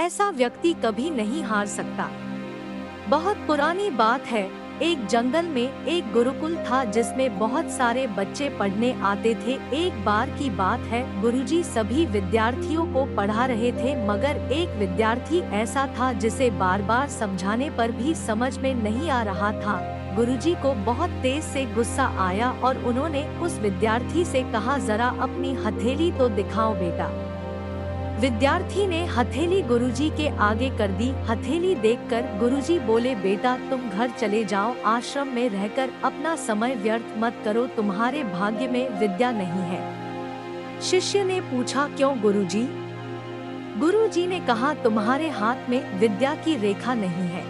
ऐसा व्यक्ति कभी नहीं हार सकता। बहुत पुरानी बात है, एक जंगल में एक गुरुकुल था जिसमें बहुत सारे बच्चे पढ़ने आते थे। एक बार की बात है, गुरुजी सभी विद्यार्थियों को पढ़ा रहे थे, मगर एक विद्यार्थी ऐसा था जिसे बार बार समझाने पर भी समझ में नहीं आ रहा था। गुरुजी को बहुत तेज से गुस्सा आया और उन्होंने उस विद्यार्थी से कहा, जरा अपनी हथेली तो दिखाओ बेटा। विद्यार्थी ने हथेली गुरुजी के आगे कर दी। हथेली देखकर गुरुजी बोले, बेटा तुम घर चले जाओ, आश्रम में रहकर अपना समय व्यर्थ मत करो, तुम्हारे भाग्य में विद्या नहीं है। शिष्य ने पूछा, क्यों गुरुजी? गुरुजी ने कहा, तुम्हारे हाथ में विद्या की रेखा नहीं है।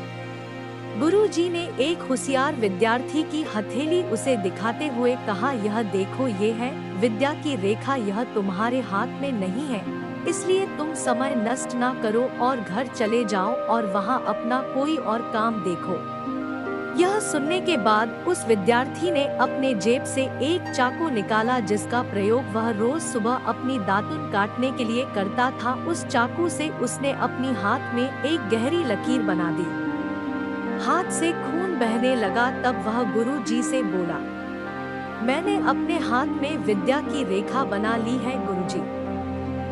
गुरुजी ने एक होशियार विद्यार्थी की हथेली उसे दिखाते हुए कहा, यह देखो, ये है विद्या की रेखा, यह तुम्हारे हाथ में नहीं है, इसलिए तुम समय नष्ट ना करो और घर चले जाओ और वहाँ अपना कोई और काम देखो। यह सुनने के बाद उस विद्यार्थी ने अपने जेब से एक चाकू निकाला जिसका प्रयोग वह रोज सुबह अपनी दातुन काटने के लिए करता था। उस चाकू से उसने अपनी हाथ में एक गहरी लकीर बना दी। हाथ से खून बहने लगा। तब वह गुरुजी से बोला, मैंने अपने हाथ में विद्या की रेखा बना ली है गुरुजी।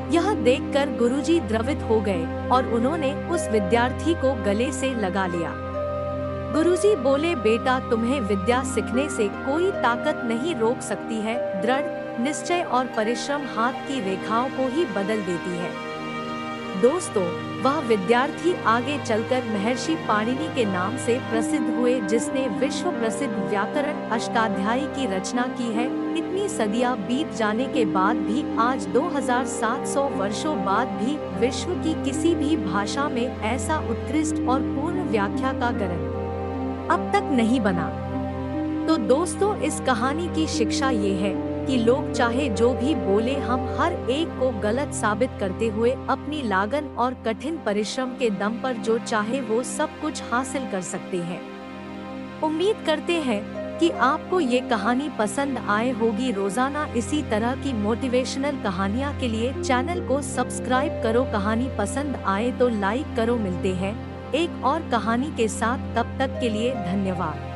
यह देखकर गुरुजी द्रवित हो गए और उन्होंने उस विद्यार्थी को गले से लगा लिया। गुरुजी बोले, बेटा तुम्हें विद्या सीखने से कोई ताकत नहीं रोक सकती है। दृढ़ निश्चय और परिश्रम हाथ की रेखाओं को ही बदल देती है। दोस्तों, वह विद्यार्थी आगे चलकर महर्षि पाणिनि के नाम से प्रसिद्ध हुए, जिसने विश्व प्रसिद्ध व्याकरण अष्टाध्यायी की रचना की है। इतनी सदियां बीत जाने के बाद भी आज 2700 वर्षों बाद भी विश्व की किसी भी भाषा में ऐसा उत्कृष्ट और पूर्ण व्याख्या का ग्रंथ अब तक नहीं बना। तो दोस्तों, इस कहानी की शिक्षा ये है कि लोग चाहे जो भी बोले, हम हर एक को गलत साबित करते हुए अपनी लागन और कठिन परिश्रम के दम पर जो चाहे वो सब कुछ हासिल कर सकते हैं। उम्मीद करते हैं कि आपको ये कहानी पसंद आए होगी। रोजाना इसी तरह की मोटिवेशनल कहानियाँ के लिए चैनल को सब्सक्राइब करो। कहानी पसंद आए तो लाइक करो। मिलते हैं एक और कहानी के साथ, तब तक के लिए धन्यवाद।